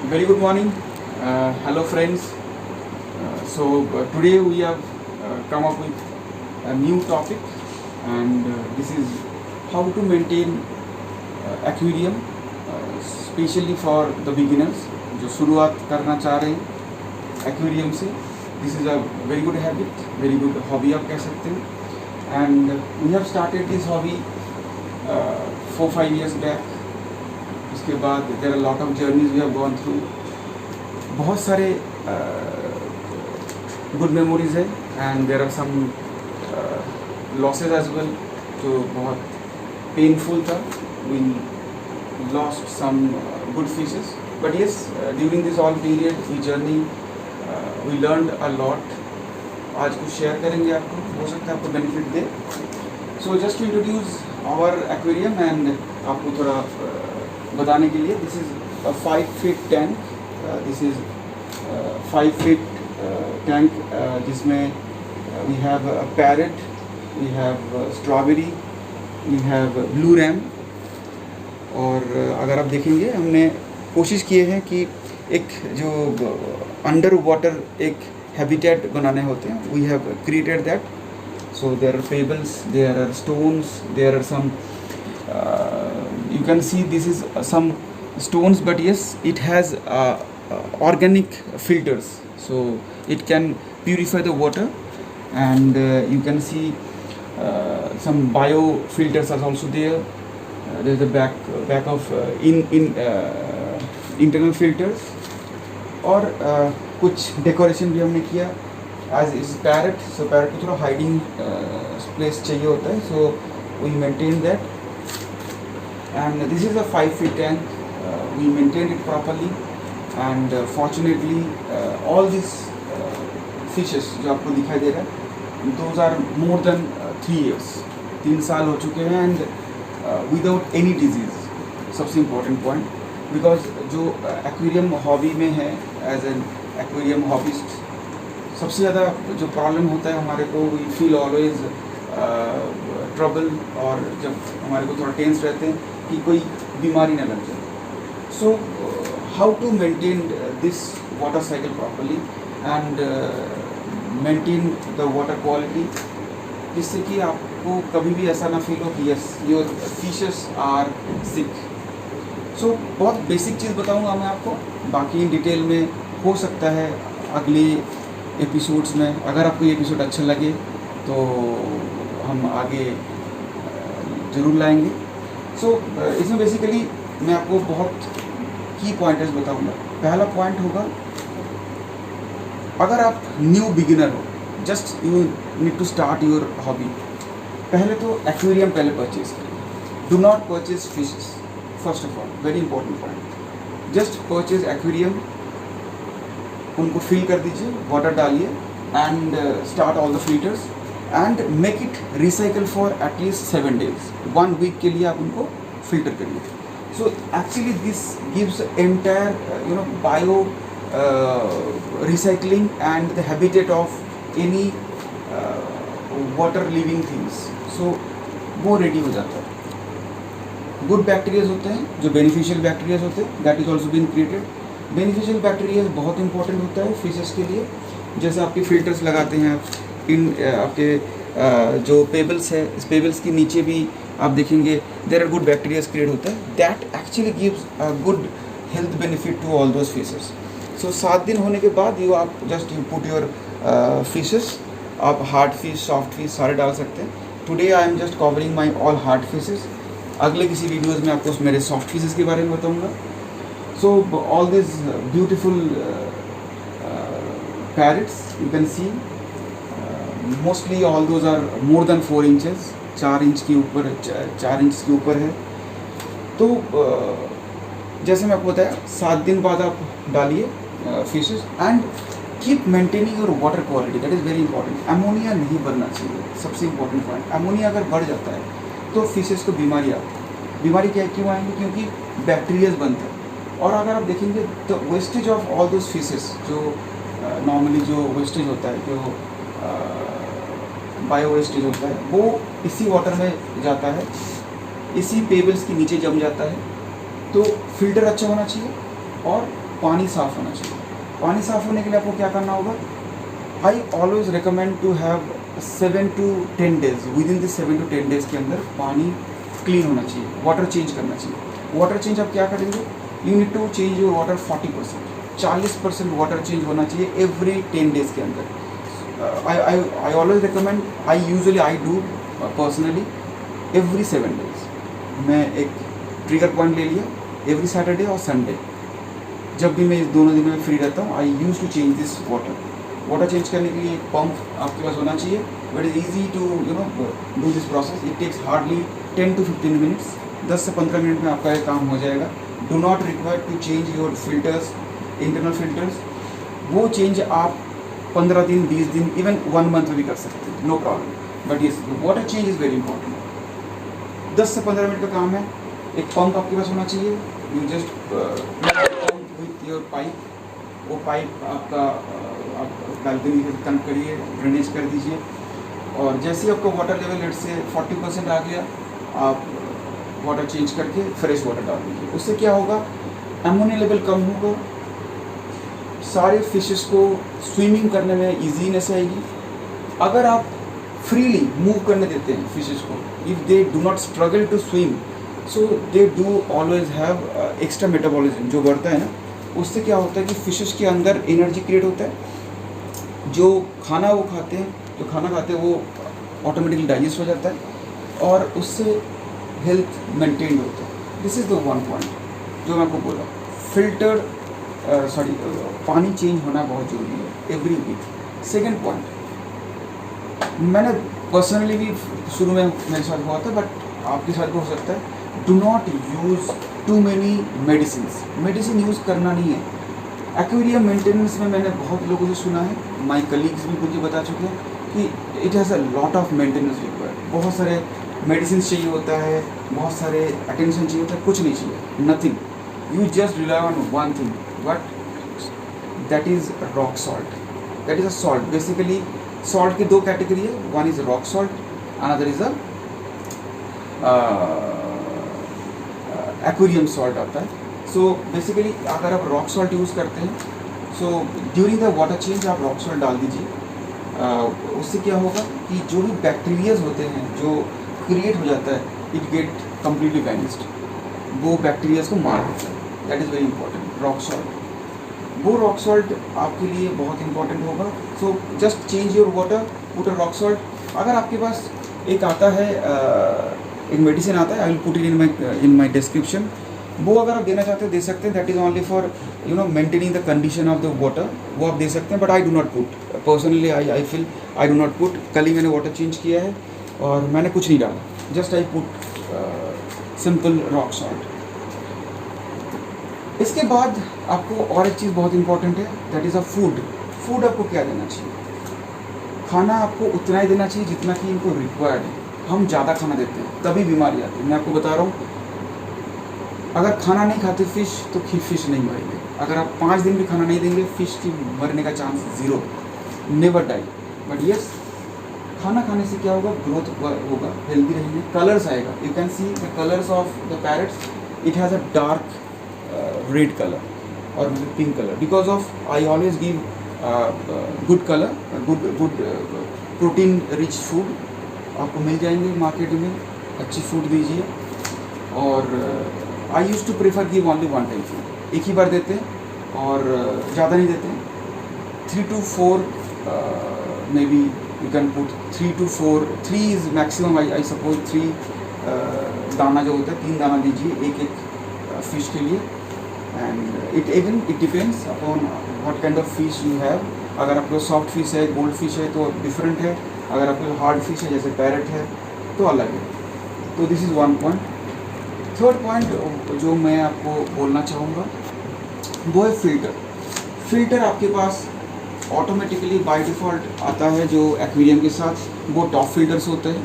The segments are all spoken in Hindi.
Very good morning. Hello, friends. Today we have come up with a new topic, and this is how to maintain aquarium, especially for the beginners जो शुरुआत करना चाह रहे हैं एक्वेरियम से. This is a very good habit, very good hobby आप कह सकते हैं. And we have started this hobby 4-5 years back. उसके बाद there are a lot of journeys we have gone through. बहुत सारे good memories है, and there are some losses as well जो बहुत painful था. We lost some good fishes, but yes, during this all period we journey, we learned a lot. आज कुछ शेयर करेंगे आपको, हो सकता है आपको benefit they. So just to introduce our aquarium and आपको थोड़ा बताने के लिए, this is a 5 feet tank. This is 5 feet tank जिसमें we have a parrot, we have strawberry, we have blue ram. और अगर आप देखेंगे हमने कोशिश किए हैं कि एक जो अंडर वाटर एक हैबिटेट बनाने होते हैं, we have created that. So there are pebbles, there are stones, there are some you can see this is some stones, but yes, it has organic filters, so it can purify the water. And you can see some bio filters are also there. There's the back of internal filters. और कुछ डेकोरेशन भी हमने किया as is parrot. So parrot को थोड़ा हाइडिंग प्लेस चाहिए होता है, so we maintain that. And this is a 5 feet tank. We maintained it properly, and fortunately all these fishes जो आपको दिखाई दे रहा है, those are more than 3 years. 3 साल हो चुके हैं, and without any disease. सबसे इम्पोर्टेंट पॉइंट, बिकॉज जो एक्वेरियम हॉबी में है एज एन एक्वेरियम हॉबिस्ट, सबसे ज़्यादा जो प्रॉब्लम होता है हमारे को, वी फील ऑलवेज ट्रबल, और जब हमारे को थोड़ा टेंस रहते हैं कि कोई बीमारी ना लग जाए. So how to maintain this water cycle properly and maintain the water quality, जिससे कि आपको कभी भी ऐसा ना फील हो कि yes your fishes are sick. So बहुत बेसिक चीज़ बताऊंगा मैं आपको, बाकी डिटेल में हो सकता है अगले एपिसोड्स में. अगर आपको ये एपिसोड अच्छा लगे तो हम आगे ज़रूर लाएंगे. सो इसमें बेसिकली मैं आपको बहुत की पॉइंटर्स बताऊंगा. पहला पॉइंट होगा, अगर आप न्यू बिगिनर हो, just you need to start your hobby, पहले तो एक्वेरियम पहले परचेज करिए. Do not purchase fishes first of all, very important point. Just purchase aquarium, उनको फिल कर दीजिए, वाटर डालिए, and start all the filters and make it recycle for at least 7 days. 1 week के लिए आप उनको फिल्टर करिए. So actually this gives entire bio recycling and the habitat of any water living things. So वो रेडी हो जाता है. गुड बैक्टीरियाज होते हैं जो बेनिफिशियल बैक्टीरियाज होते हैं, that is also been created. Beneficial bacterias बहुत इंपॉर्टेंट होता है फिशेस के लिए. जैसे आपके फिल्टर्स लगाते हैं आप इन आपके जो पेबल्स है, इस पेबल्स के नीचे भी आप देखेंगे there are good bacterias create होता है. That actually gives a good health benefit to all those fishes. So 7 दिन होने के बाद आप just you put your fishes. आप हार्ड फिश, सॉफ्ट फिश सारे डाल सकते हैं. Today I am just covering my all hard fishes. अगले किसी वीडियोज़ में आपको मेरे सॉफ्ट फिशेस के बारे में बताऊँगा. So all these beautiful parrots you can see, mostly all those are more than 4 inches, 4 inch के ऊपर, 4 इंच के ऊपर है. तो जैसे मैं आपको बताया, 7 दिन बाद आप डालिए fishes and keep maintaining your water quality. That is very important. Ammonia नहीं बढ़ना चाहिए, सबसे इंपॉर्टेंट पॉइंट. अमोनिया अगर बढ़ जाता है तो फिशेस को बीमारी आती है. बीमारी क्या क्यों आएंगी? क्योंकि बैक्टीरियाज बनते हैं. और अगर आप देखेंगे तो wastage of all those fishes, जो नॉर्मली जो वेस्टेज होता है, जो बायो वेस्टेज होता है, वो इसी वाटर में जाता है, इसी पेबल्स के नीचे जम जाता है. तो फिल्टर अच्छा होना चाहिए और पानी साफ़ होना चाहिए। पानी साफ़ होने के लिए आपको क्या करना होगा, I always recommend to have 7 to 10 days, within this 7 to 10 days के अंदर पानी क्लीन होना चाहिए, वाटर चेंज करना चाहिए। वाटर चेंज आप क्या करेंगे, you need to change your water 40%, 40% water change होना चाहिए एवरी 10 डेज के अंदर। I always recommend, I do personally every 7 days। मैं एक ट्रिगर पॉइंट ले लिया, एवरी सैटरडे और संडे, जब भी मैं इस दोनों दिनों में फ्री रहता हूँ, I use to change this water change करने के लिए एक पंप आपके पास होना चाहिए। But is easy to do this process. It takes hardly 10 to 15 minutes, 10 से 15 मिनट में आपका ये काम हो जाएगा। Do not require to change your filters, internal filters. वो चेंज आप 15 दिन, 20 दिन, इवन 1 मंथ में भी कर सकते हैं, no problem. But yes, water change is very important. 10 से 15 मिनट का काम है। एक पंप आपके पास होना चाहिए। You just pump with your pipe, वो पाइप आपका आप बालकनी से कनेक्ट करिए, ड्रेनेज कर दीजिए, और जैसे ही आपका वाटर लेवल लेट से 40% आ गया, आप वाटर चेंज करके फ्रेश वाटर डाल दीजिए। उससे क्या होगा, अमोनिया लेवल कम होगा, सारे फिशेस को स्विमिंग करने में ईजीनेस आएगी। अगर आप फ्रीली मूव करने देते हैं फिशेस को, if they do not struggle to swim, so they do always have extra metabolism जो बढ़ता है ना, उससे क्या होता है कि फिशेस के अंदर एनर्जी क्रिएट होता है। जो खाना खाते हैं वो ऑटोमेटिकली डाइजेस्ट हो जाता है, और उससे हेल्थ मेंटेन होता है। This is the one point जो मैं आपको बोला। फिल्टर पानी चेंज होना बहुत ज़रूरी है एवरी वीक। सेकेंड पॉइंट, मैंने पर्सनली भी शुरू में मेरे साथ हुआ था, बट आपके साथ भी हो सकता है, do not use too many medicine use करना नहीं है। एक्वेरियम मेंटेनेंस में मैंने बहुत लोगों से सुना है, माई कलीग्स भी मुझे बता चुके हैं कि it has a lot of maintenance required. बहुत सारे मेडिसिन चाहिए होता है, बहुत सारे अटेंशन चाहिए होता है, कुछ नहीं चाहिए, nothing. You just rely on one thing, but that is rock salt. That is a salt. Basically, salt की 2 कैटेगरी है, one is rock salt, another is a aquarium salt आता है। So basically, अगर आप rock salt यूज़ करते हैं, so during the water change आप rock salt डाल दीजिए। उससे क्या होगा कि जो भी बैक्टीरियाज होते हैं जो क्रिएट हो जाता है, it get completely vanished। वो बैक्टीरियाज को मार देता है। That is very important, rock salt. वो रॉक सॉल्ट आपके लिए बहुत इंपॉर्टेंट होगा। So just change your water, put a rock salt. अगर आपके पास एक आता है, एक मेडिसिन आता है, I will put it in my description. वो अगर आप देना चाहते हैं दे सकते हैं। That is only for maintaining the condition of the water, वो आप दे सकते हैं। But I do not put, personally I feel I do not put. कल ही मैंने वाटर चेंज किया है और मैंने कुछ नहीं डाला, just I put simple rock salt. इसके बाद आपको और एक चीज़ बहुत इंपॉर्टेंट है, दैट इज़ अ फूड आपको क्या देना चाहिए? खाना आपको उतना ही देना चाहिए जितना कि इनको रिक्वायर्ड है। हम ज़्यादा खाना देते हैं तभी बीमारी आती है। मैं आपको बता रहा हूँ, अगर खाना नहीं खाते फिश तो फिश नहीं मरेंगे। अगर आप 5 दिन भी खाना नहीं देंगे, फिश की मरने का chance 0, never die. But yes, खाना खाने से क्या होगा, ग्रोथ होगा, हेल्दी रहेंगे, कलर्स आएगा। You can see the colours of the parrots, it has a dark red colour और pink colour, because of I always give good colour, good protein rich food आपको मिल जाएंगे मार्केट में। अच्छी फूड दीजिए। और I use to prefer give only 1 time food, एक ही बार देते हैं और ज़्यादा नहीं देते हैं। 3 to 4 may be you can put 3 to 4, 3 is maximum. I suppose 3 दाना जो होता है, 3 दाना दीजिए एक फिश के लिए। And it depends upon what kind of fish you have. अगर आपको सॉफ्ट फिश है, गोल्ड फिश है तो डिफरेंट है। अगर आपको हार्ड फिश है जैसे पैरट है तो अलग है। तो this is 1 point. Third point जो मैं आपको बोलना चाहूँगा वो है फ़िल्टर आपके पास ऑटोमेटिकली बाय डिफ़ॉल्ट आता है जो एक्वेरियम के साथ, वो टॉप फिल्टर्स होते हैं।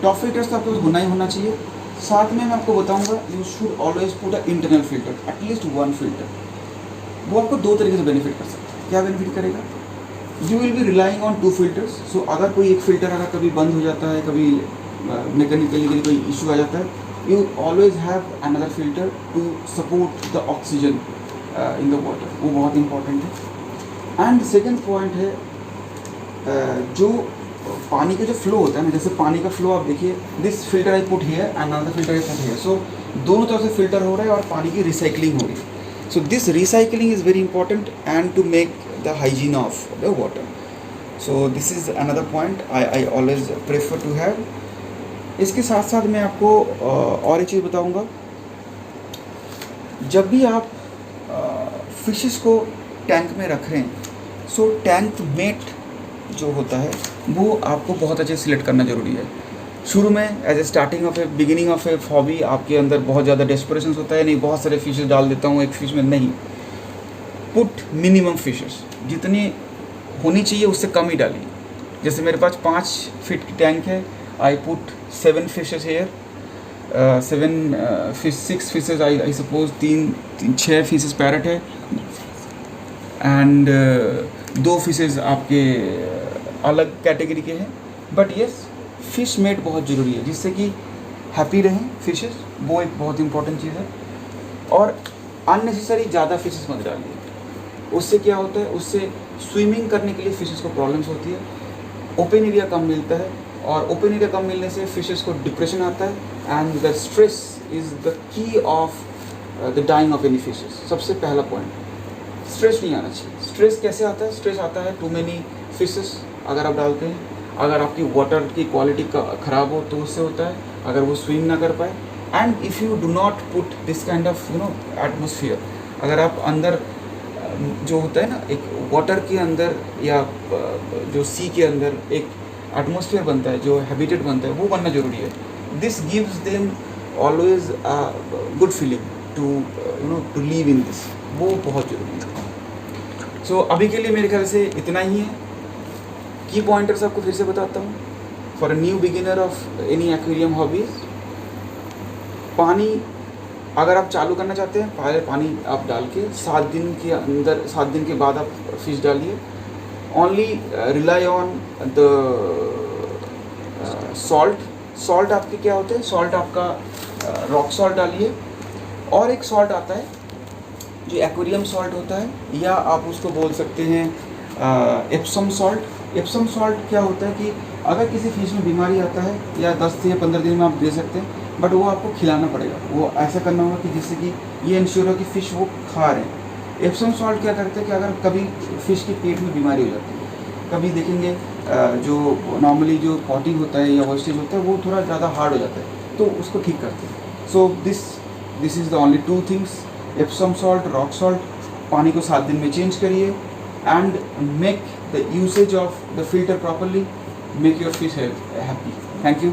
टॉप फिल्टर्स तो आपको होना ही होना चाहिए। साथ में मैं आपको बताऊंगा, you should always put a internal filter, at least 1 filter. वो आपको 2 तरीके से बेनिफिट कर सकता है। क्या बेनिफिट करेगा? You will be relying on 2 filters. So अगर कोई एक फ़िल्टर अगर कभी बंद हो जाता है, कभी मैकेनिकली कोई इशू आ जाता है, you always have another filter to support the oxygen in the water, वो बहुत इंपॉर्टेंट है। एंड सेकेंड पॉइंट है जो पानी का जो फ्लो होता है ना, जैसे पानी का फ्लो आप देखिए, this filter I put here and another filter I put here, so दोनों तरफ से फिल्टर हो रहा है और पानी की रिसाइकलिंग हो रही है। So this recycling is very important and to make the hygiene of the water. So this is another point I always prefer to have. इसके साथ साथ मैं आपको और एक चीज़ बताऊंगा, जब भी आप फिशेस को टैंक में रख रहे हैं, सो टैंक मेट जो होता है वो आपको बहुत अच्छे से सिलेक्ट करना ज़रूरी है। शुरू में as a starting of a beginning of a hobby आपके अंदर बहुत ज़्यादा डेस्परेशन होता है, नहीं बहुत सारे फिशेस डाल देता हूँ एक फिश में, नहीं, पुट मिनिमम फिशेस, जितनी होनी चाहिए उससे कम ही डालिए। जैसे मेरे पास 5 फीट की टैंक है, I put 7 fishes here, 6 fishes I suppose, 6 fishes parrot है एंड 2 फिशेस आपके अलग कैटेगरी के हैं। बट यस, फिश मेट बहुत ज़रूरी है जिससे कि हैप्पी रहें फिशेस, वो एक बहुत इंपॉर्टेंट चीज़ है। और अननेसेसरी ज़्यादा फिशेस मत डालिए, उससे क्या होता है, उससे स्विमिंग करने के लिए फिशेस को प्रॉब्लम्स होती है, ओपन एरिया कम मिलता है और ओपन एरिया कम मिलने से फिशेस को डिप्रेशन आता है and the stress is the key of the dying of any fishes. सबसे पहला पॉइंट, स्ट्रेस नहीं आना चाहिए। स्ट्रेस कैसे आता है? स्ट्रेस आता है टू मेनी फिशेस अगर आप डालते हैं, अगर आपकी वाटर की क्वालिटी ख़राब हो तो उससे होता है, अगर वो स्विम ना कर पाए। And if you do not put this kind of atmosphere, अगर आप अंदर जो होता है ना, एक वाटर के अंदर या जो सी के अंदर एक एटमोसफियर बनता है, जो हैबिटेट बनता है, वो बनना ज़रूरी है। This gives them always good feeling to live in this, वो बहुत ज़रूरी है। सो अभी के लिए मेरे ख्याल से इतना ही है। की पॉइंटर्स आपको फिर से बताता हूँ for a new beginner of any aquarium hobbies. पानी अगर आप चालू करना चाहते हैं, पहले पानी आप डाल के 7 दिन के अंदर, 7 दिन के बाद आप फिश डालिए। Only rely on the salt आपके क्या होते हैं, सॉल्ट आपका रॉक सॉल्ट डालिए, और एक सॉल्ट आता है जो एक्वेरियम सॉल्ट होता है, या आप उसको बोल सकते हैं एप्सम सॉल्ट। एप्सम सॉल्ट क्या होता है कि अगर किसी फिश में बीमारी आता है या 10 से 15 दिन में आप दे सकते हैं, बट वो आपको खिलाना पड़ेगा। वो ऐसा करना होगा कि जिससे कि ये इंश्योर हो कि फ़िश वो खा रहे हैं। एप्सम सॉल्ट क्या करते हैं कि अगर कभी फ़िश के पेट में बीमारी हो जाती है, कभी देखेंगे जो नॉर्मली जो पॉटी होता है या वेस्टेज होता है वो थोड़ा ज़्यादा हार्ड हो जाता है, तो उसको ठीक करते हैं। सो this is the only 2 things, Epsom salt, rock salt. पानी को 7 दिन में चेंज करिए and make the usage of the filter properly, make your fish happy. Thank you,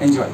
enjoy.